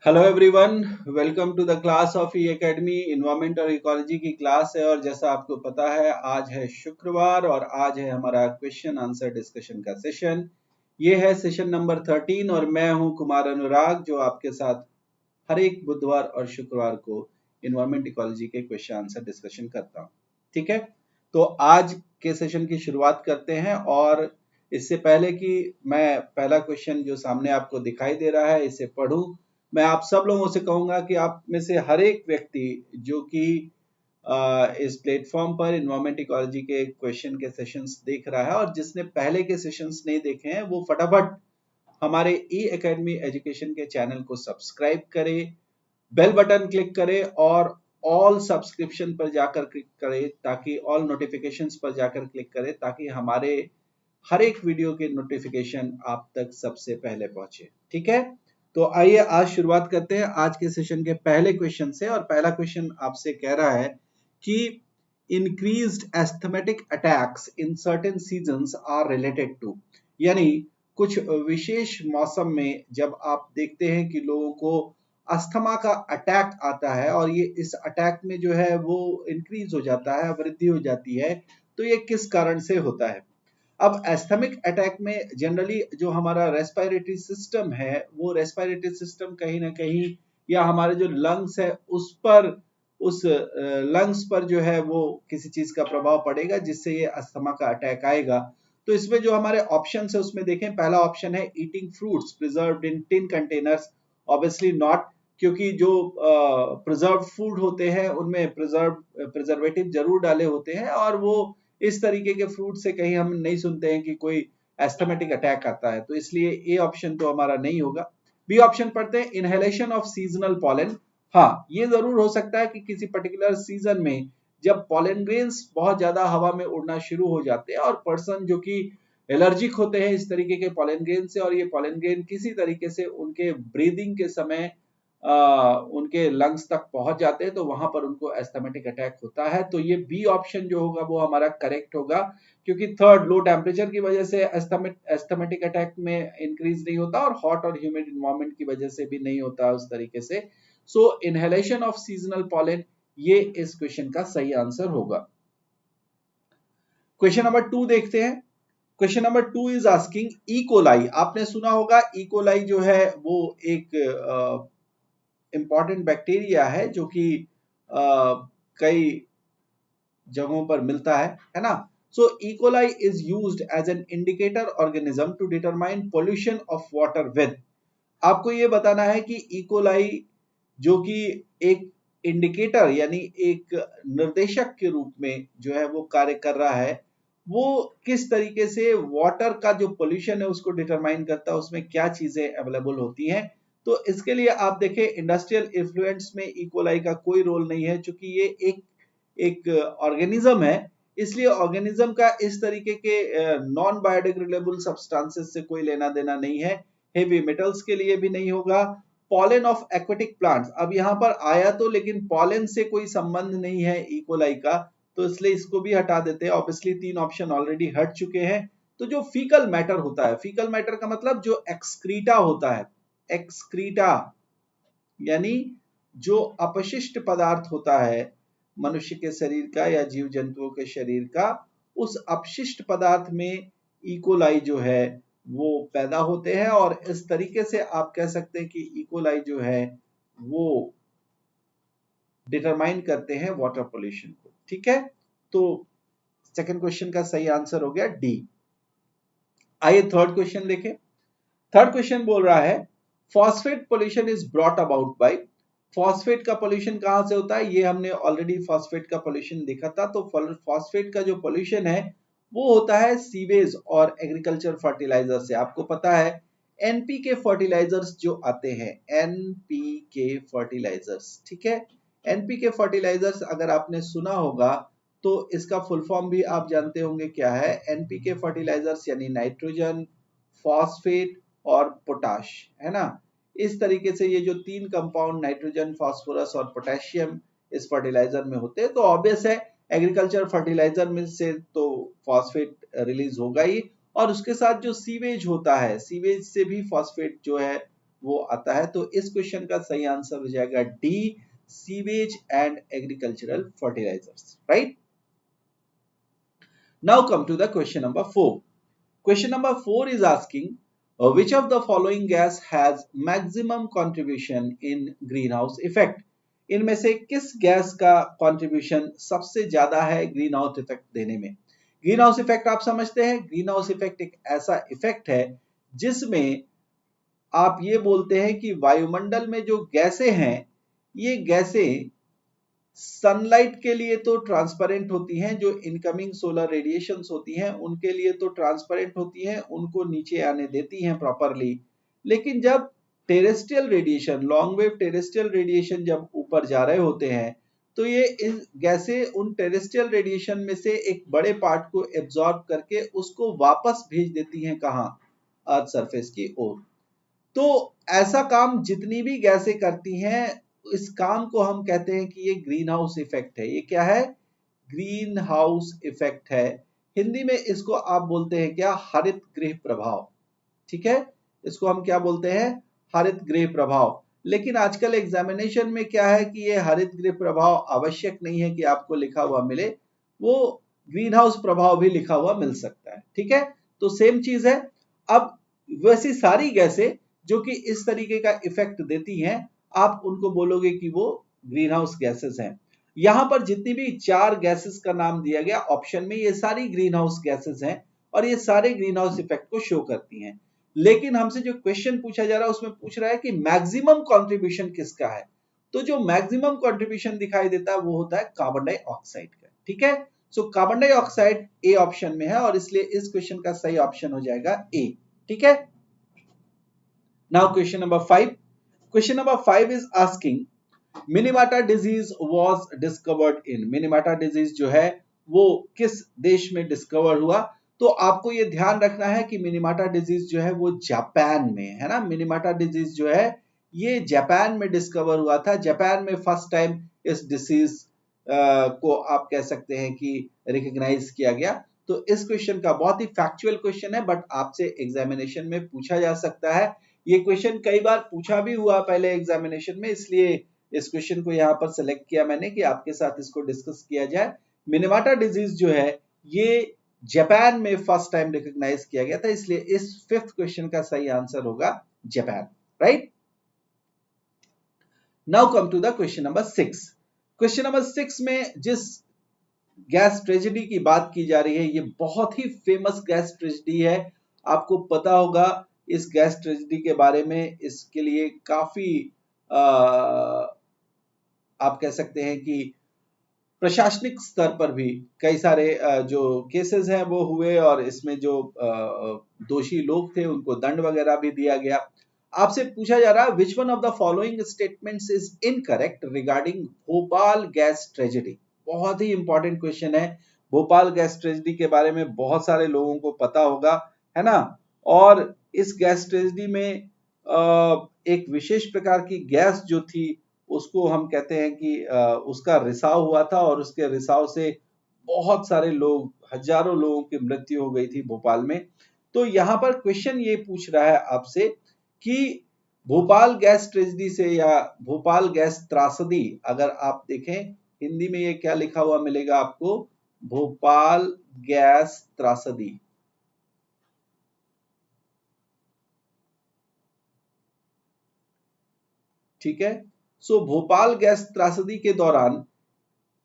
Hello everyone, welcome to the class of E academy. Environment और ecology की class है और जैसा आपको पता है आज है शुक्रवार और आज है हमारा क्वेश्चन आंसर डिस्कशन का सेशन। ये है सेशन नंबर 13 और मैं हूं कुमार अनुराग जो आपके साथ हर एक बुधवार और शुक्रवार को इन्वायरमेंट इकोलॉजी के क्वेश्चन आंसर डिस्कशन करता हूं। ठीक है, तो आज के सेशन की शुरुआत करते हैं और इससे पहले कि मैं पहला क्वेश्चन जो सामने आपको दिखाई दे रहा है इसे पढ़ूं, मैं आप सब लोगों से कहूंगा कि आप में से हर एक व्यक्ति जो कि इस प्लेटफॉर्म पर इन्वायरमेंट इकोलॉजी के क्वेश्चन के सेशंस देख रहा है और जिसने पहले के सेशंस नहीं देखे हैं वो फटाफट हमारे ई एकेडमी एजुकेशन के चैनल को सब्सक्राइब करे, बेल बटन क्लिक करे और ऑल सब्सक्रिप्शन पर जाकर क्लिक करे ताकि ऑल नोटिफिकेशंस पर जाकर क्लिक करे ताकि हमारे हर एक वीडियो के नोटिफिकेशन आप तक सबसे पहले पहुंचे। ठीक है, तो आइए आज शुरुआत करते हैं आज के सेशन के पहले क्वेश्चन से। और पहला क्वेश्चन आपसे कह रहा है कि increased asthmatic attacks in certain seasons are related to, यानी कुछ विशेष मौसम में जब आप देखते हैं कि लोगों को अस्थमा का अटैक आता है और ये इस अटैक में जो है वो इंक्रीज हो जाता है, वृद्धि हो जाती है, तो ये किस कारण से होता है। अब एस्थमिक अटैक में जनरली जो हमारा रेस्पिरेटरी सिस्टम है वो रेस्पिरेटरी सिस्टम कहीं ना कहीं या हमारे जो लंग्स है उस लंग्स पर जो है वो किसी चीज का प्रभाव पड़ेगा जिससे ये अस्थमा का अटैक आएगा। तो इसमें जो हमारे ऑप्शन है उसमें देखें, पहला ऑप्शन है eating fruits preserved in tin containers. Obviously not, क्योंकि जो प्रिजर्व फूड होते हैं उनमें प्रिजर्वेटिव जरूर डाले होते हैं और वो इस तरीके के फ्रूट से कहीं हम नहीं सुनते हैं कि कोई एस्थमेटिक अटैक आता है, तो इसलिए ए ऑप्शन तो हमारा नहीं होगा। बी ऑप्शन पढ़ते हैं, इनहेलेशन ऑफ सीजनल पॉलन। हाँ, ये जरूर हो सकता है कि किसी पर्टिकुलर सीजन में जब पॉलन ग्रेन्स बहुत ज्यादा हवा में उड़ना शुरू हो जाते हैं और पर्सन जो कि एलर्जिक होते हैं इस तरीके के पॉलन ग्रेन से और ये पॉलन ग्रेन किसी तरीके से उनके ब्रीदिंग के समय उनके लंग्स तक पहुंच जाते हैं तो वहां पर उनको एस्थमेटिक अटैक होता है। तो ये बी ऑप्शन जो होगा वो हमारा करेक्ट होगा, क्योंकि थर्ड लो टेम्परेचर की वजह से एस्थमेटिक अटैक में इंक्रीज नहीं होता और हॉट और ह्यूमिड इन्वायरमेंट की वजह से भी नहीं होता उस तरीके से। सो इनहेलेशन ऑफ सीजनल पॉलन ये इस क्वेश्चन का सही आंसर होगा। क्वेश्चन नंबर 2 देखते हैं। Question number 2 is asking E coli. आपने सुना होगा इकोलाई जो है वो एक इंपॉर्टेंट बैक्टीरिया है जो कि कई जगहों पर मिलता है ना। So E coli is used as an indicator organism to determine pollution of water with. आपको ये बताना है कि इकोलाई जो कि एक इंडिकेटर यानी एक निर्देशक के रूप में जो है वो कार्य कर रहा है, वो किस तरीके से वाटर का जो पोल्यूशन है उसको डिटरमाइन करता है, उसमें क्या चीजें अवेलेबल होती हैं। तो इसके लिए आप देखें इंडस्ट्रियल इफ्लुएंट्स में इकोलाई का कोई रोल नहीं है, क्योंकि ये एक एक ऑर्गेनिज्म है, इसलिए ऑर्गेनिज्म का इस तरीके के नॉन बायोडिग्रेडेबल सब्सटेंसेस से कोई लेना देना नहीं है। हेवी मेटल्स के लिए भी नहीं होगा। पॉलन ऑफ एक्वेटिक प्लांट्स, अब यहाँ पर आया तो लेकिन पॉलन से कोई संबंध नहीं है इकोलाई का, तो इसलिए इसको भी हटा देते हैं। ऑब्वियसली 3 ऑप्शन ऑलरेडी हट चुके हैं। तो जो फीकल मैटर होता है, फीकल मैटर का मतलब जो एक्सक्रीटा होता है, एक्सक्रीटा यानी जो अपशिष्ट पदार्थ होता है मनुष्य के शरीर का या जीव जंतुओं के शरीर का, उस अपशिष्ट पदार्थ में इकोलाई जो है वो पैदा होते हैं और इस तरीके से आप कह सकते हैं कि इकोलाई जो है वो डिटरमाइन करते हैं वाटर पोल्यूशन को। ठीक है, तो सेकंड क्वेश्चन का सही आंसर हो गया डी। आइए थर्ड क्वेश्चन देखें। थर्ड क्वेश्चन बोल रहा है phosphate pollution is brought about by. Phosphate का पोल्यूशन कहां से होता है, ये हमने ऑलरेडी फॉस्फेट का पोल्यूशन देखा था। तो फॉस्फेट का जो पोल्यूशन है वो होता है सीवेज और एग्रीकल्चर फर्टिलाइजर से। आपको पता है एनपीके फर्टिलाइजर्स जो आते हैं, एनपीके फर्टिलाइजर्स, ठीक है, एनपीके फर्टिलाइजर्स अगर आपने सुना होगा तो इसका फुल फॉर्म भी आप जानते होंगे क्या है। एनपीके फर्टिलाइजर्स यानी नाइट्रोजन, फॉस्फेट और पोटाश, है ना। इस तरीके से ये जो 3 कंपाउंड नाइट्रोजन, फास्फोरस और पोटेशियम इस फर्टिलाइजर में होते हैं, तो ऑब्वियस है एग्रीकल्चर फर्टिलाइजर में से तो फॉस्फेट रिलीज होगा ही, और उसके साथ जो सीवेज होता है, सीवेज से भी फॉस्फेट जो है वो आता है। तो इस क्वेश्चन का सही आंसर हो जाएगा D, sewage and agricultural fertilizers, right. Now come to the question number 4. Question number 4 is asking which of the following gas has maximum contribution in greenhouse effect? इनमें से किस गैस का कंट्रीब्यूशन सबसे ज्यादा है ग्रीन हाउस इफेक्ट देने में? Green house effect आप समझते हैं, ग्रीन हाउस इफेक्ट एक ऐसा इफेक्ट है जिसमें आप ये बोलते हैं कि वायुमंडल में जो गैसें हैं, ये गैसें सनलाइट के लिए तो ट्रांसपेरेंट होती हैं, जो इनकमिंग सोलर रेडिएशंस होती हैं उनके लिए तो ट्रांसपेरेंट होती हैं, उनको नीचे आने देती हैं प्रॉपरली। लेकिन जब terrestrial radiation, long wave terrestrial radiation जब ऊपर जा रहे होते हैं, तो ये इस गैसें उन टेरेस्ट्रियल रेडिएशन में से एक बड़े पार्ट को एब्जॉर्ब करके उसको वापस भेज देती हैं कहाँ? अर्थ सरफेस की ओर। तो ऐसा काम जितनी भी गैसें करती हैं, इस काम को हम कहते हैं कि ये ग्रीन हाउस इफेक्ट है। ये क्या है? ग्रीन हाउस इफेक्ट है। हिंदी में इसको आप बोलते हैं क्या? हरित गृह प्रभाव। ठीक है, इसको हम क्या बोलते हैं? हरित गृह प्रभाव। लेकिन आजकल एग्जामिनेशन में क्या है कि ये हरित गृह प्रभाव आवश्यक नहीं है कि आपको लिखा हुआ मिले, वो ग्रीन हाउस प्रभाव भी लिखा हुआ मिल सकता है। ठीक है, तो सेम चीज है। अब वैसी सारी गैसें जो कि इस तरीके का इफेक्ट देती हैं, आप उनको बोलोगे कि वो ग्रीन हाउस गैसेस हैं। यहां पर जितनी भी 4 गैसेस का नाम दिया गया ऑप्शन में, ये सारी ग्रीन हाउस गैसेस हैं और ये सारे ग्रीन हाउस इफेक्ट को शो करती हैं। लेकिन हमसे जो क्वेश्चन पूछा जा रहा है उसमें पूछ रहा है कि मैक्सिमम कंट्रीब्यूशन किसका है। तो जो मैक्सिमम कंट्रीब्यूशन दिखाई देता है वो होता है कार्बन डाइऑक्साइड का। ठीक है, so carbon dioxide A option में है और इसलिए इस क्वेश्चन का सही ऑप्शन हो जाएगा ए। ठीक है, now question number 5. Question number 5 is asking Minamata disease was discovered in. Minamata disease जो है वो किस देश में डिस्कवर हुआ? तो आपको ये ध्यान रखना है कि मिनीमाटा डिजीज जो है वो जापान में है ना। मिनीमाटा डिजीज जो है ये जापान में डिस्कवर हुआ था। जापान में फर्स्ट टाइम इस डिसीज को आप कह सकते हैं कि रिकॉग्नाइज किया गया। तो इस क्वेश्चन का बहुत ही फैक्चुअल क्वेश्चन है, बट आपसे एग्जामिनेशन में पूछा जा सकता है। ये क्वेश्चन कई बार पूछा भी हुआ पहले एग्जामिनेशन में, इसलिए इस क्वेश्चन को यहाँ पर सिलेक्ट किया मैंने कि आपके साथ इसको डिस्कस किया जाए। मिनीमाटा डिजीज जो है ये जापान में फर्स्ट टाइम रिकॉग्नाइज किया गया था, इसलिए इस 5th क्वेश्चन का सही आंसर होगा Japan, right. Now come to the question number 6. Question number 6 में जिस गैस ट्रेजेडी की बात की जा रही है, ये बहुत ही फेमस गैस ट्रेजेडी है। आपको पता होगा इस गैस ट्रेजेडी के बारे में। इसके लिए काफी आप कह सकते हैं कि प्रशासनिक स्तर पर भी कई सारे जो केसेस हैं वो हुए और इसमें जो दोषी लोग थे उनको दंड वगैरह भी दिया गया। आपसे पूछा जा रहा है which one of the following statements is incorrect regarding Bhopal gas tragedy. बहुत ही इंपॉर्टेंट क्वेश्चन है। भोपाल गैस ट्रेजेडी के बारे में बहुत सारे लोगों को पता होगा, है ना। और इस गैस ट्रेजेडी में एक विशेष प्रकार की गैस जो थी उसको हम कहते हैं कि उसका रिसाव हुआ था और उसके रिसाव से बहुत सारे लोग, हजारों लोगों की मृत्यु हो गई थी भोपाल में। तो यहाँ पर क्वेश्चन ये पूछ रहा है आपसे कि भोपाल गैस ट्रेजेडी से या भोपाल गैस त्रासदी, अगर आप देखें हिंदी में ये क्या लिखा हुआ मिलेगा आपको? भोपाल गैस त्रासदी। ठीक है, सो भोपाल गैस त्रासदी के दौरान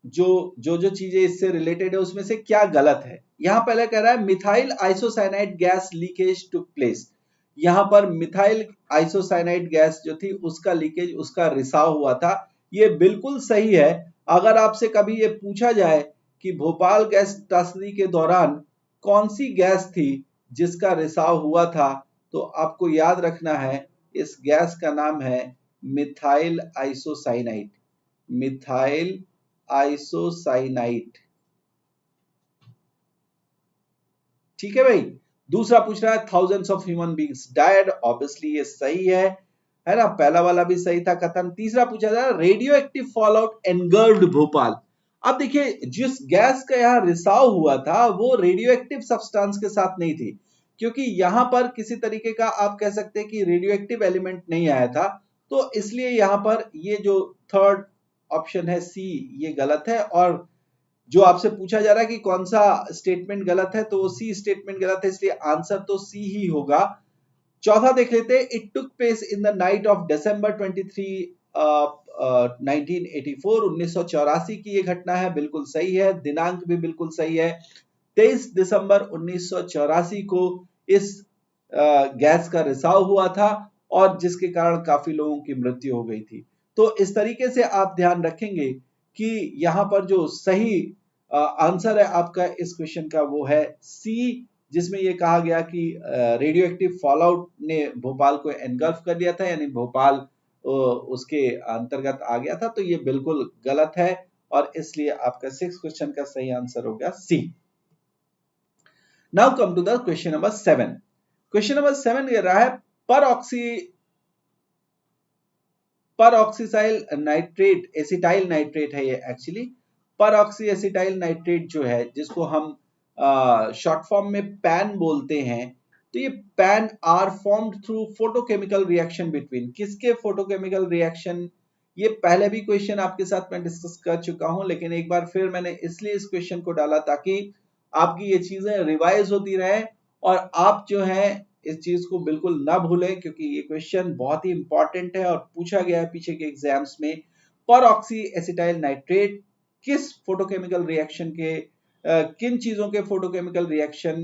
जो चीजें इससे रिलेटेड है उसमें से क्या गलत है। यहां पहले कह रहा है methyl isocyanide gas leakage took place. यहां पर मिथाइल आइसोसाइनाइड गैस जो थी उसका लीकेज, उसका रिसाव हुआ था। ये बिल्कुल सही है। अगर आपसे कभी ये पूछा जाए कि भोपाल गैस त्रासदी के दौरान कौन सी गैस थी जिसका रिसाव हुआ था, तो आपको याद रखना है इस गैस का नाम है मिथाइल आइसोसाइनाइड। Methyl isocyanide. ठीक है भाई। दूसरा पूछ रहा है thousands of human beings died. Obviously ये सही है ना, पहला वाला भी सही था कथन। तीसरा पूछा जा रहा है रेडियो एक्टिव फॉल आउट एनगर्ड भोपाल। अब देखिए जिस गैस का यहाँ रिसाव हुआ था वो रेडियो एक्टिव सब्सटेंस के साथ नहीं थी। क्योंकि यहां पर किसी तरीके का आप कह सकते हैं कि रेडियो एक्टिव एलिमेंट नहीं आया था, तो इसलिए यहां पर ये जो थर्ड ऑप्शन है सी, ये गलत है। और जो आपसे पूछा जा रहा है कि कौन सा स्टेटमेंट गलत है, तो सी स्टेटमेंट गलत है, इसलिए आंसर तो सी ही होगा। चौथा देख लेते हैं, it took place in the night of December 23 1984, 1984 की ये घटना है, बिल्कुल सही है, दिनांक भी बिल्कुल सही है। 23 दिसंबर 1984 को इस गैस का रिसाव हुआ था और जिसके कारण काफी लोगों की मृत्यु हो गई थी। तो इस तरीके से आप ध्यान रखेंगे कि यहां पर जो सही आंसर है आपका इस क्वेश्चन का वो है सी, जिसमें ये कहा गया कि रेडियो एक्टिव फॉलआउट ने भोपाल को एनगल्फ कर दिया था, यानी भोपाल उसके अंतर्गत आ गया था। तो ये बिल्कुल गलत है और इसलिए आपका 6th क्वेश्चन का सही आंसर हो गया C. Now come to the question number 7। Question number 7 कह रहा है परऑक्सीसाइल नाइट्रेट, एसिटाइल नाइट्रेट है ये एक्चुअली, परऑक्सी एसिटाइल नाइट्रेट जो है, जिसको हम शॉर्ट फॉर्म में पैन बोलते हैं, तो ये PAN are formed through photochemical reaction between, किसके फोटोकेमिकल रिएक्शन, ये पहले भी क्वेश्चन आपके साथ मैं डिस्कस कर चुका हूं, लेकिन एक बार फिर मैंने इसलिए इस क्वेश्चन को डाला ताकि आपकी ये चीजें रिवाइज होती रहे और आप जो है इस चीज को बिल्कुल ना भूलें, क्योंकि ये क्वेश्चन बहुत ही इंपॉर्टेंट है और पूछा गया है पीछे के एग्जाम्स में। परऑक्सी एसिटाइल नाइट्रेट किस फोटोकेमिकल रिएक्शन के किन चीजों के फोटोकेमिकल रिएक्शन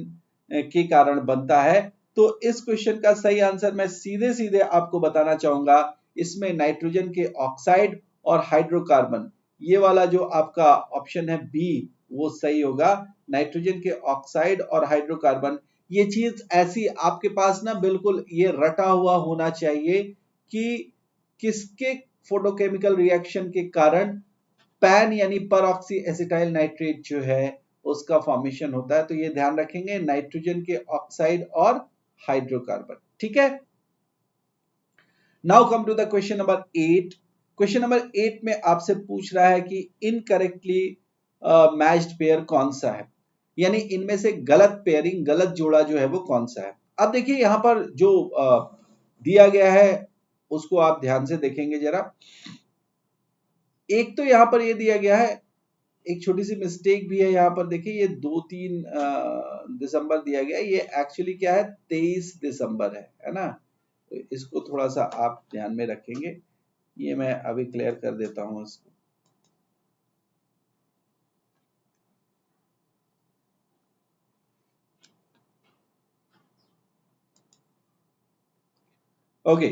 के कारण बनता है? तो इस क्वेश्चन का सही आंसर मैं सीधे सीधे आपको बताना चाहूंगा, इसमें नाइट्रोजन के ऑक्साइड और हाइड्रोकार्बन, ये वाला जो आपका ऑप्शन है बी, वो सही होगा। नाइट्रोजन के ऑक्साइड और हाइड्रोकार्बन, ये चीज ऐसी आपके पास ना बिल्कुल ये रटा हुआ होना चाहिए कि किसके फोटोकेमिकल रिएक्शन के कारण पैन यानी परऑक्सी एसिटाइल नाइट्रेट जो है उसका फॉर्मेशन होता है। तो ये ध्यान रखेंगे, नाइट्रोजन के ऑक्साइड और हाइड्रोकार्बन। ठीक है, now come to the question number 8। Question number 8 में आपसे पूछ रहा है कि इनकरेक्टली मैच्ड पेयर कौन सा है, यानी इनमें से गलत पेयरिंग, गलत जोड़ा जो है वो कौन सा है। अब देखिए यहां पर जो दिया गया है उसको आप ध्यान से देखेंगे जरा। एक तो यहां पर ये दिया गया है, एक छोटी सी मिस्टेक भी है यहां पर, देखिए ये 2-3 दिसंबर दिया गया है, ये एक्चुअली क्या है 23 दिसंबर है ना। तो इसको थोड़ा सा आप ध्यान में रखेंगे, ये मैं अभी क्लियर कर देता हूं इसको। ओके,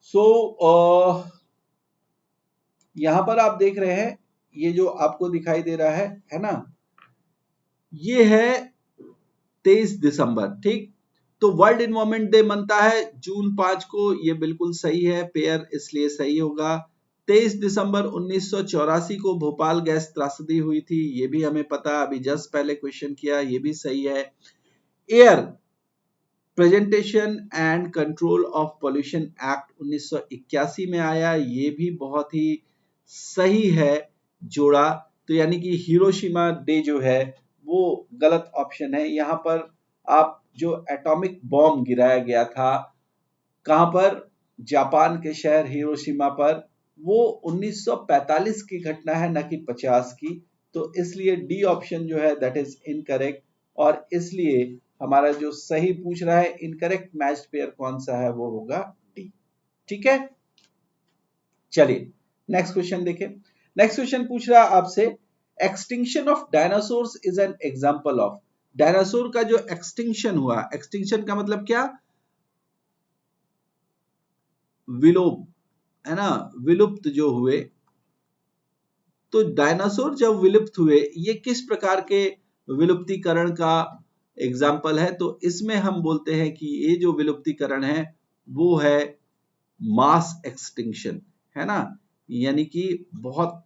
सो यहां पर आप देख रहे हैं ये जो आपको दिखाई दे रहा है ना, ये है 23 दिसंबर। ठीक, तो वर्ल्ड इन्वायरमेंट डे मनता है जून 5 को, ये बिल्कुल सही है, पेयर इसलिए सही होगा। 23 दिसंबर 1984 को भोपाल गैस त्रासदी हुई थी, ये भी हमें पता, अभी जस्ट पहले क्वेश्चन किया, ये भी सही है। Air presentation and control of pollution act 1981 में आया, ये भी बहुत ही सही है जोड़ा। तो यानी कि हिरोशिमा डे जो है वो गलत ऑप्शन है। यहां पर आप जो एटॉमिक बॉम्ब गिराया गया था, कहां पर, जापान के शहर हिरोशिमा पर, वो 1945 की घटना है, न कि 50 की। तो इसलिए डी ऑप्शन जो है दैट इज इनकरेक्ट, और इसलिए हमारा जो सही पूछ रहा है इनकरेक्ट मैच्ड पेयर कौन सा है, वो होगा डी। ठीक है, चलिए नेक्स्ट क्वेश्चन देखें। नेक्स्ट क्वेश्चन पूछ रहा है आपसे, extinction of dinosaurs is an example of, dinosaur का जो एक्सटिंक्शन हुआ, एक्सटिंक्शन का मतलब क्या, विलोप, है ना, विलुप्त जो हुए। तो डायनासोर जब विलुप्त हुए, ये किस प्रकार के विलुप्तीकरण का एग्जाम्पल है? तो इसमें हम बोलते हैं कि ये जो विलुप्तीकरण है वो है मास एक्सटिंक्शन, है ना, यानी कि बहुत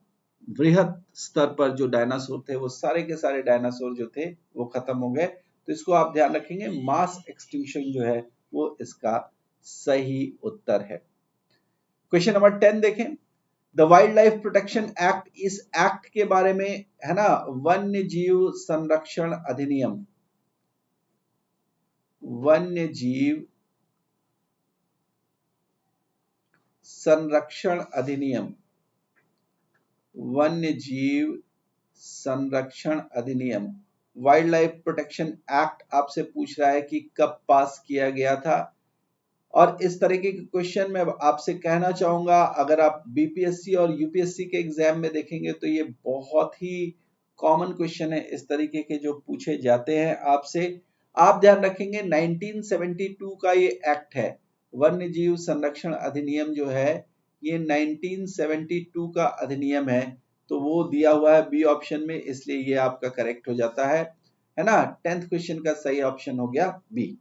बृहद स्तर पर जो डायनासोर थे वो सारे के सारे डायनासोर जो थे वो खत्म हो गए। तो इसको आप ध्यान रखेंगे, मास एक्सटिंक्शन जो है वो इसका सही उत्तर है। क्वेश्चन नंबर 10 देखें। The wild life protection act, इस एक्ट के बारे में है ना, वन्य जीव संरक्षण अधिनियम, वन्य जीव संरक्षण अधिनियम, वन्य जीव संरक्षण अधिनियम, वाइल्ड लाइफ प्रोटेक्शन एक्ट आपसे पूछ रहा है कि कब पास किया गया था। और इस तरीके के क्वेश्चन मैं आपसे कहना चाहूंगा, अगर आप बीपीएससी और यूपीएससी के एग्जाम में देखेंगे तो ये बहुत ही कॉमन क्वेश्चन है इस तरीके के जो पूछे जाते हैं आपसे। आप ध्यान रखेंगे 1972 का ये एक्ट है, वन्य जीव संरक्षण अधिनियम जो है ये 1972 का अधिनियम है, तो वो दिया हुआ है बी ऑप्शन में, इसलिए ये आपका करेक्ट हो जाता है ना। 10th क्वेश्चन का सही ऑप्शन हो गया बी।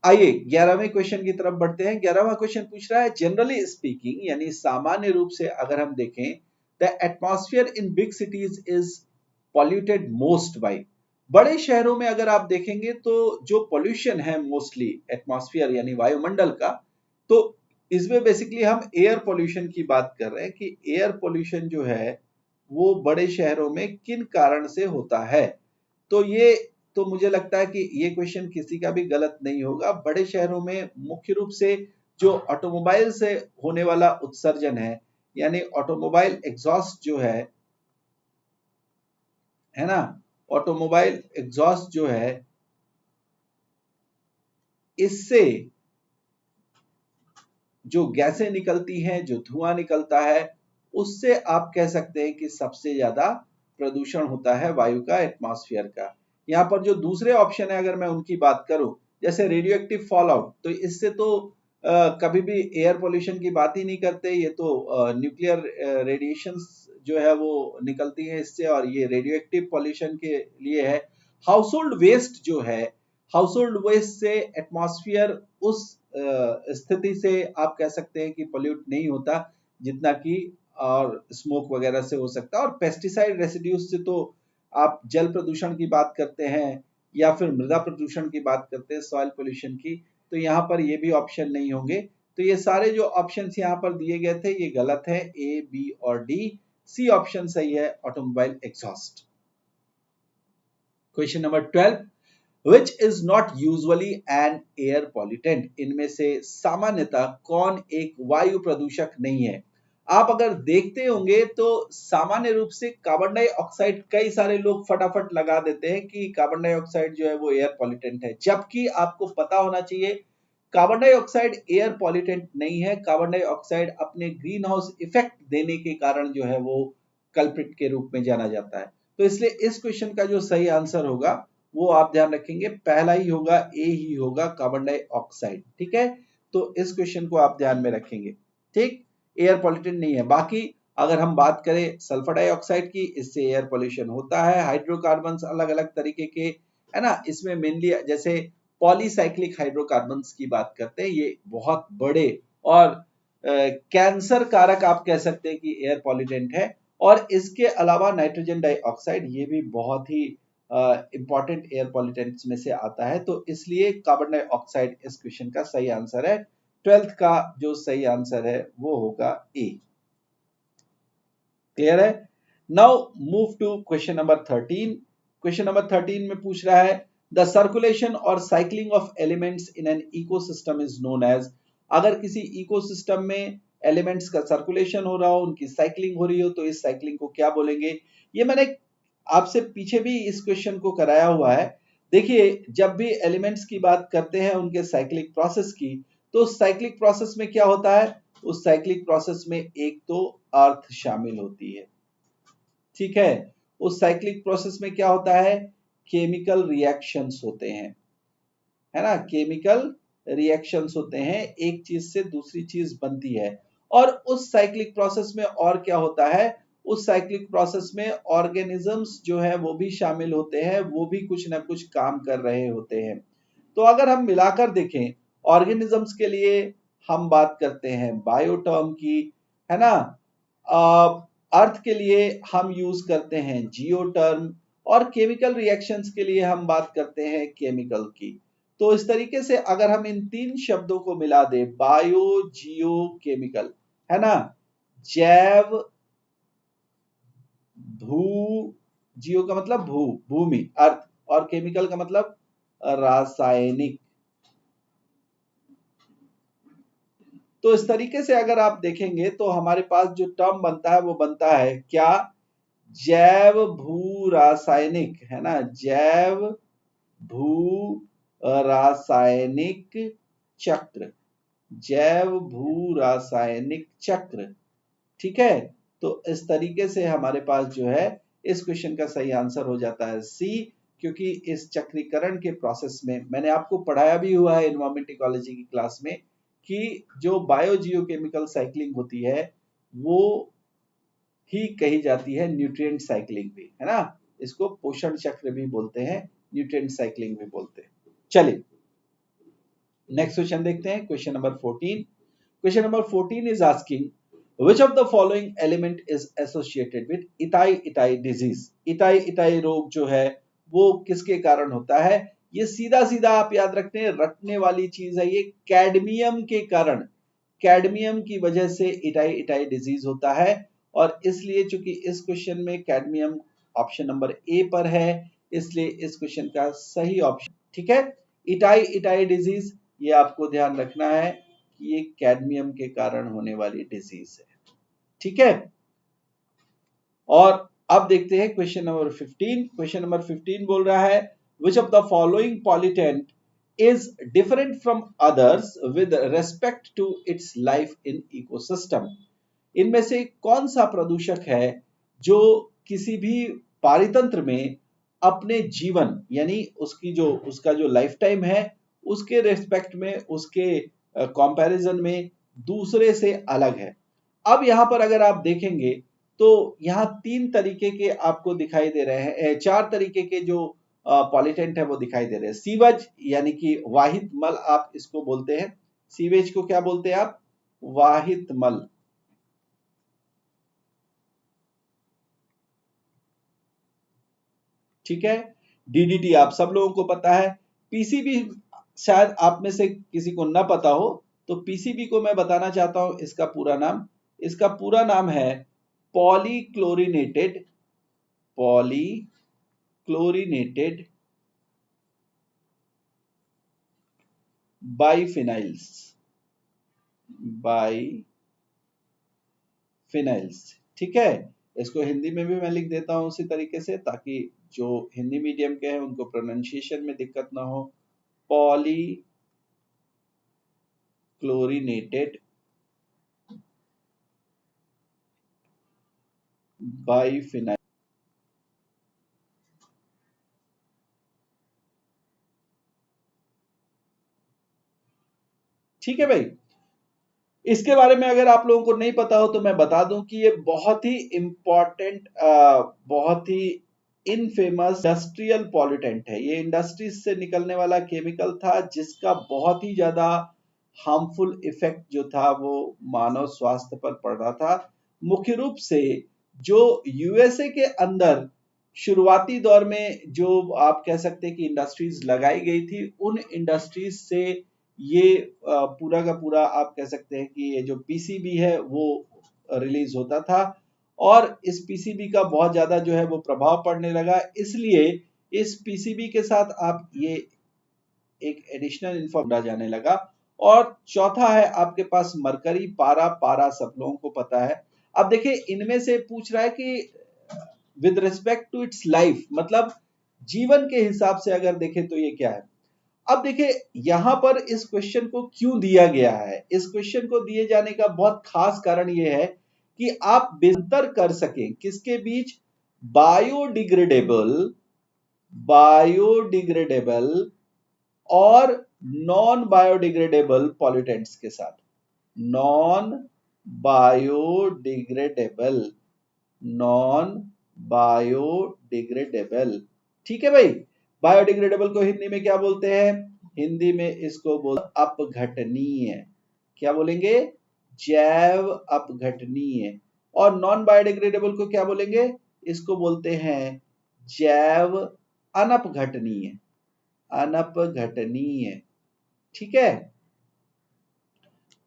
आइए 11वें क्वेश्चन की तरफ बढ़ते हैं। 11वां क्वेश्चन पूछ रहा है जनरली स्पीकिंग, यानी सामान्य रूप से अगर हम देखें, the atmosphere in big cities is polluted most by, बड़े शहरों में अगर आप देखेंगे तो जो पॉल्यूशन है मोस्टली एटमॉस्फेयर यानी वायुमंडल का, तो इसमें बेसिकली हम एयर पॉल्यूशन की बात कर रहे हैं कि एयर पॉल्यूशन जो है वो बड़े शहरों में किन कारण से होता है। तो ये, तो मुझे लगता है कि ये क्वेश्चन किसी का भी गलत नहीं होगा। बड़े शहरों में मुख्य रूप से जो ऑटोमोबाइल से होने वाला उत्सर्जन है, यानी ऑटोमोबाइल एग्जॉस्ट जो है ना, ऑटोमोबाइल एग्जॉस्ट जो है, इससे जो गैसें निकलती हैं, जो धुआं निकलता है, उससे आप कह सकते हैं कि सबसे ज्यादा प्रदूषण होता है वायु का, एटमॉस्फेयर का। यहाँ पर जो दूसरे ऑप्शन है अगर मैं उनकी बात करूं, जैसे रेडियो एक्टिव फॉल आउट, तो इससे तो कभी भी एयर पोल्यूशन की बात ही नहीं करते, ये तो न्यूक्लियर रेडिएशंस जो है वो निकलती है इससे, और ये रेडियो एक्टिव पॉल्यूशन के लिए है। हाउसहोल्ड वेस्ट जो है, हाउसहोल्ड वेस्ट से एटमॉस्फेयर उस स्थिति से आप कह सकते हैं कि पोल्यूट नहीं होता जितना कि और स्मोक वगैरह से हो सकता है। और पेस्टिसाइड रेसिड्यूज से तो आप जल प्रदूषण की बात करते हैं या फिर मृदा प्रदूषण की बात करते हैं, सॉइल पोल्यूशन की, तो यहाँ पर ये भी ऑप्शन नहीं होंगे। तो ये सारे जो ऑप्शंस यहाँ पर दिए गए थे ये गलत है, ए बी और डी। सी ऑप्शन सही है, automobile exhaust. Question number 12, which is not usually an air pollutant, इनमें से सामान्यतः कौन एक वायु प्रदूषक नहीं है। आप अगर देखते होंगे तो सामान्य रूप से कार्बन डाइऑक्साइड कई सारे लोग फटाफट लगा देते हैं कि कार्बन डाइऑक्साइड जो है वो एयर पॉल्यूटेंट है, जबकि आपको पता होना चाहिए कार्बन डाइऑक्साइड एयर पॉल्यूटेंट नहीं है। कार्बन डाइऑक्साइड अपने ग्रीन हाउस इफेक्ट देने के कारण जो है वो कल्प्रिट के रूप में जाना जाता है। तो इसलिए इस क्वेश्चन का जो सही आंसर होगा वो आप ध्यान रखेंगे पहला ही होगा, ए ही होगा, कार्बन डाइऑक्साइड। ठीक है, तो इस क्वेश्चन को आप ध्यान में रखेंगे। ठीक, एयर पॉल्यूटेंट नहीं है। बाकी अगर हम बात करें सल्फर डाइऑक्साइड की, इससे एयर पोल्यूशन होता है। हाइड्रोकार्बन्स अलग अलग तरीके के है ना, इसमें मेनली जैसे पॉलीसाइक्लिक हाइड्रोकार्बन्स की बात करते हैं, ये बहुत बड़े और कैंसर कारक आप कह सकते हैं कि एयर पॉल्यूटेंट है। और इसके अलावा नाइट्रोजन डाइऑक्साइड ये भी बहुत ही इंपॉर्टेंट एयर पॉल्यूटेंट्स में से आता है, तो इसलिए कार्बन डाइऑक्साइड इस क्वेश्चन का सही आंसर है। 12th का जो सही आंसर है वो होगा ए। क्लियर है। Now move to question number 13। Question number 13 में पूछ रहा है द सर्कुलेशन और cycling of elements in an ecosystem is known as, अगर किसी इकोसिस्टम में एलिमेंट्स का सर्कुलेशन हो रहा हो, उनकी साइक्लिंग हो रही हो, तो इस साइक्लिंग को क्या बोलेंगे। ये मैंने आपसे पीछे भी इस क्वेश्चन को कराया हुआ है। देखिए जब भी एलिमेंट्स की बात करते हैं उनके साइक्लिक प्रोसेस की, तो साइक्लिक प्रोसेस में क्या होता है, उस साइक्लिक प्रोसेस में एक तो अर्थ शामिल होती है। ठीक है, उस साइक्लिक प्रोसेस में क्या होता है, केमिकल रिएक्शंस होते हैं, है ना, केमिकल रिएक्शंस होते हैं, एक चीज से दूसरी चीज बनती है। और उस साइक्लिक प्रोसेस में और क्या होता है, उस साइक्लिक प्रोसेस में ऑर्गेनिजम्स जो है वो भी शामिल होते हैं, वो भी कुछ ना कुछ काम कर रहे होते हैं। तो अगर हम मिलाकर देखें ऑर्गेनिजम्स के लिए हम बात करते हैं बायोटर्म की, है ना, अर्थ के लिए हम यूज करते हैं जियो टर्म, और केमिकल रिएक्शंस के लिए हम बात करते हैं केमिकल की। तो इस तरीके से अगर हम इन तीन शब्दों को मिला दे, बायो जियो केमिकल, है ना, जैव भू, जियो का मतलब भूमि अर्थ, और केमिकल का मतलब रासायनिक। तो इस तरीके से अगर आप देखेंगे तो हमारे पास जो टर्म बनता है वो बनता है क्या, जैव भू रासायनिक, है ना, जैव भू रासायनिक चक्र, जैव भू रासायनिक चक्र। ठीक है, तो इस तरीके से हमारे पास जो है इस क्वेश्चन का सही आंसर हो जाता है सी, क्योंकि इस चक्रीकरण के प्रोसेस में मैंने आपको पढ़ाया भी हुआ है एनवायरमेंट इकोलॉजी की क्लास में कि जो बायो जियोकेमिकल साइक्लिंग होती है वो ही कही जाती है न्यूट्रिएंट साइक्लिंग भी, है ना, इसको पोषण चक्र भी बोलते हैं, न्यूट्रिएंट साइक्लिंग भी बोलते हैं। चलिए नेक्स्ट क्वेश्चन देखते हैं, question number 14। Question number 14 is asking which of the following element is associated with itai disease. Itai रोग जो है वो किसके कारण होता है, ये सीधा सीधा आप याद रखते हैं, रटने वाली चीज है, ये कैडमियम के कारण, कैडमियम की वजह से इटाई डिजीज होता है। और इसलिए चूंकि इस क्वेश्चन में कैडमियम ऑप्शन नंबर ए पर है, इसलिए इस क्वेश्चन का सही ऑप्शन, ठीक है, इटाई डिजीज, ये आपको ध्यान रखना है कि ये कैडमियम के कारण होने वाली डिजीज है। ठीक है, और अब देखते हैं क्वेश्चन नंबर 15। क्वेश्चन नंबर 15 बोल रहा है which of the following pollutant is different from others with respect to its life in ecosystem। इनमें से कौन सा प्रदूषक है जो किसी भी पारितंत्र में अपने जीवन यानी उसका जो लाइफ टाइम है उसके रेस्पेक्ट में, उसके कंपैरिजन में दूसरे से अलग है। अब यहां पर अगर आप देखेंगे तो यहां 3 तरीके के आपको दिखाई दे रहे हैं, 4 तरीके के जो पॉलिटेंट है वो दिखाई दे रहे हैं। सीवेज यानी कि वाहित मल आप इसको बोलते हैं, सीवेज को क्या बोलते हैं आप, वाहित मल। ठीक है, डीडीटी आप सब लोगों को पता है, पीसीबी शायद आप में से किसी को ना पता हो, तो पीसीबी को मैं बताना चाहता हूं इसका पूरा नाम, इसका पूरा नाम है पॉलीक्लोरिनेटेड बाइफिनाइल्स। ठीक है, इसको हिंदी में भी मैं लिख देता हूं उसी तरीके से ताकि जो हिंदी मीडियम के हैं उनको प्रोनाउंसिएशन में दिक्कत ना हो। पॉलीक्लोरिनेटेड बाइफिनाइल। ठीक है भाई, इसके बारे में अगर आप लोगों को नहीं पता हो तो मैं बता दूं कि ये बहुत ही इंपॉर्टेंट, बहुत ही इनफेमस इंडस्ट्रियल पॉल्यूटेंट है। ये इंडस्ट्रीज से निकलने वाला केमिकल था जिसका बहुत ही ज्यादा हार्मफुल इफेक्ट जो था वो मानव स्वास्थ्य पर पड़ रहा था। मुख्य रूप से जो यूएसए के अंदर शुरुआती दौर में जो आप कह सकते हैं कि इंडस्ट्रीज लगाई गई थी, उन इंडस्ट्रीज से ये पूरा का पूरा आप कह सकते हैं कि ये जो पीसीबी है वो रिलीज होता था, और इस पीसीबी का बहुत ज्यादा जो है वो प्रभाव पड़ने लगा। इसलिए इस पीसीबी के साथ आप ये एक एडिशनल इन्फॉर्म जाने लगा। और चौथा है आपके पास मरकरी, पारा सब लोगों को पता है। अब देखिए इनमें से पूछ रहा है कि with respect to its life, मतलब जीवन के हिसाब से अगर देखें तो ये क्या है। अब देखिए यहां पर इस क्वेश्चन को क्यों दिया गया है, इस क्वेश्चन को दिए जाने का बहुत खास कारण यह है कि आप बेहतर कर सकें किसके बीच, बायोडिग्रेडेबल और नॉन बायोडिग्रेडेबल पॉल्यूटेंट्स के साथ, नॉन बायोडिग्रेडेबल। ठीक है भाई, बायोडिग्रेडेबल को हिंदी में क्या बोलते हैं, हिंदी में इसको बोलते अपघटनीय, क्या बोलेंगे, जैव अपघटनीय। और नॉन बायोडिग्रेडेबल को क्या बोलेंगे, इसको बोलते हैं जैव अनपघटनीय। ठीक है,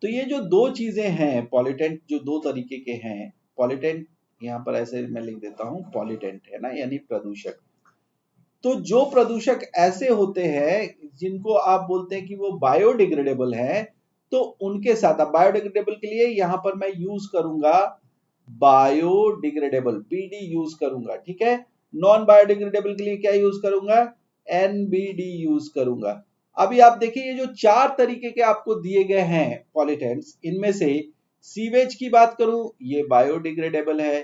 तो ये जो दो चीजें हैं पॉलिटेंट, जो दो तरीके के हैं पॉलिटेंट, यहाँ पर ऐसे मैं लिख देता हूं पॉलिटेंट है ना, यानी प्रदूषक। तो जो प्रदूषक ऐसे होते हैं जिनको आप बोलते हैं कि वो बायोडिग्रेडेबल है, तो उनके साथ अब बायोडिग्रेडेबल के लिए यहां पर मैं यूज करूंगा बायोडिग्रेडेबल, बीडी यूज करूंगा, ठीक है। नॉन बायोडिग्रेडेबल के लिए क्या यूज करूंगा, एनबीडी यूज करूंगा। अभी आप देखिए ये जो चार तरीके के आपको दिए गए हैं पॉलिटेंट्स, इनमें से सीवेज की बात करूं ये बायोडिग्रेडेबल है,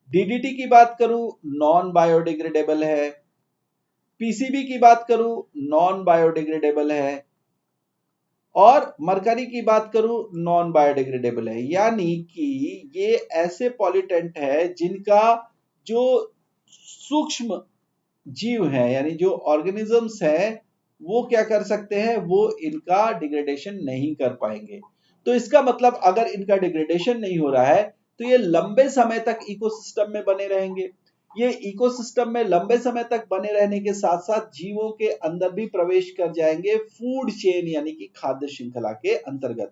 डीडीटी की बात करूं नॉन बायोडिग्रेडेबल है, पीसीबी की बात करूं नॉन बायोडिग्रेडेबल है, और मरकरी की बात करूं नॉन बायोडिग्रेडेबल है। यानी कि ये ऐसे पॉलिटेंट है जिनका जो सूक्ष्म जीव है यानी जो ऑर्गेनिजम्स है वो क्या कर सकते हैं, वो इनका डिग्रेडेशन नहीं कर पाएंगे। तो इसका मतलब अगर इनका डिग्रेडेशन नहीं हो रहा है तो ये लंबे समय तक इकोसिस्टम में बने रहेंगे। ये इकोसिस्टम में लंबे समय तक बने रहने के साथ साथ जीवों के अंदर भी प्रवेश कर जाएंगे फूड चेन यानी कि खाद्य श्रृंखला के अंतर्गत,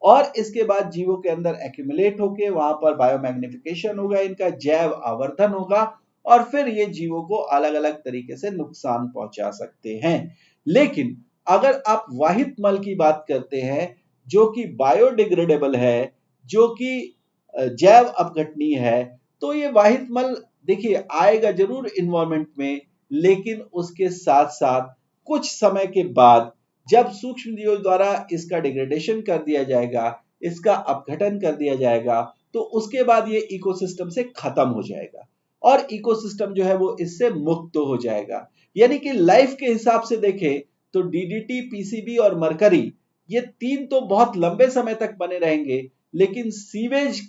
और इसके बाद जीवों के अंदर एक्यूमुलेट होके वहां पर बायोमैग्निफिकेशन होगा, इनका जैव आवर्धन होगा, और फिर ये जीवों को अलग अलग तरीके से नुकसान पहुंचा सकते हैं। लेकिन अगर आप वाहित मल की बात करते हैं जो कि बायोडिग्रेडेबल है, जो कि जैव अपघटनीय है, तो ये वाहित मल देखिए आएगा जरूर इन्वायरमेंट में, लेकिन उसके साथ साथ कुछ समय के बाद जब सूक्ष्म जीवों द्वारा इसका डिग्रेडेशन कर दिया जाएगा, इसका अपघटन कर दिया जाएगा, तो उसके बाद ये इकोसिस्टम से खत्म हो जाएगा और इकोसिस्टम जो है वो इससे मुक्त हो जाएगा। यानी कि लाइफ के हिसाब से देखें तो डीडीटी, पीसीबी और मरकरी ये तीन तो बहुत लंबे समय तक बने रहेंगे, लेकिन सीवेज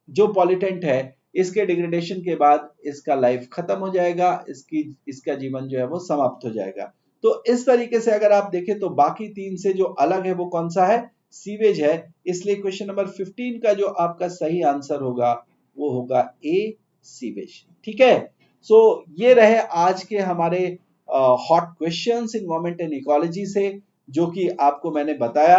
जो पॉलिटेंट है इसके डिग्रेडेशन के बाद इसका लाइफ खत्म हो जाएगा, इसका जीवन जो है वो समाप्त हो जाएगा। तो इस तरीके से अगर आप देखें तो बाकी तीन से जो अलग है वो कौन सा है, सीवेज है। इसलिए क्वेश्चन नंबर 15 का जो आपका सही आंसर होगा वो होगा ए, सीवेज। ठीक है, सो ये रहे आज के हमारे hot questions environment and ecology से, जो कि आपको मैंने बताया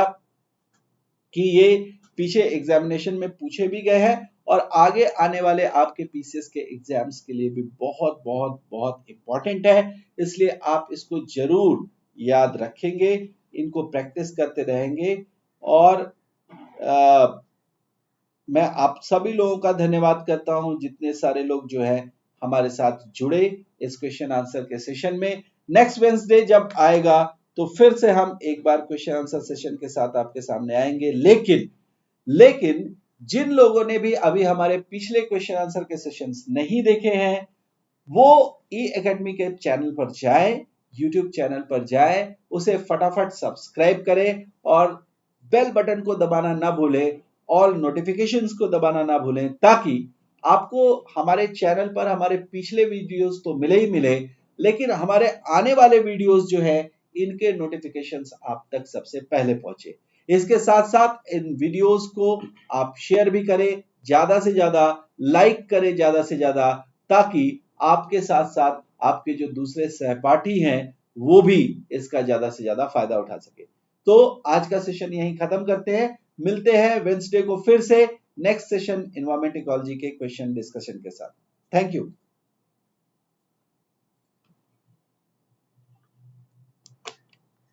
कि ये पीछे एग्जामिनेशन में पूछे भी गए हैं और आगे आने वाले आपके पीसीएस के एग्जाम्स के लिए भी बहुत बहुत बहुत इंपॉर्टेंट है। इसलिए आप इसको जरूर याद रखेंगे, इनको प्रैक्टिस करते रहेंगे। और मैं आप सभी लोगों का धन्यवाद करता हूं जितने सारे लोग जो है हमारे साथ जुड़े इस क्वेश्चन आंसर के सेशन में। नेक्स्ट वेडनेसडे जब आएगा तो फिर से हम एक बार क्वेश्चन आंसर सेशन के साथ आपके सामने आएंगे। लेकिन जिन लोगों ने भी अभी हमारे पिछले क्वेश्चन आंसर के सेशंस नहीं देखे हैं वो ई एकेडमी के चैनल पर जाएं, यूट्यूब चैनल पर जाएं, उसे फटाफट सब्सक्राइब करें और बेल बटन को दबाना ना भूलें और नोटिफिकेशंस को दबाना ना भूलें, ताकि आपको हमारे चैनल पर हमारे पिछले वीडियोस तो मिले ही मिले, लेकिन हमारे आने वाले वीडियोस जो है इनके नोटिफिकेशंस आप तक सबसे पहले पहुंचे। इसके साथ साथ इन वीडियोस को आप शेयर भी करें, ज्यादा से ज्यादा लाइक करें, ज्यादा से ज्यादा, ताकि आपके साथ साथ आपके जो दूसरे सहपाठी हैं वो भी इसका ज्यादा से ज्यादा फायदा उठा सके। तो आज का सेशन यहीं खत्म करते हैं, मिलते हैं वेडनेसडे को फिर से नेक्स्ट सेशन एनवायरमेंट इकोलॉजी के क्वेश्चन डिस्कशन के साथ। Thank you.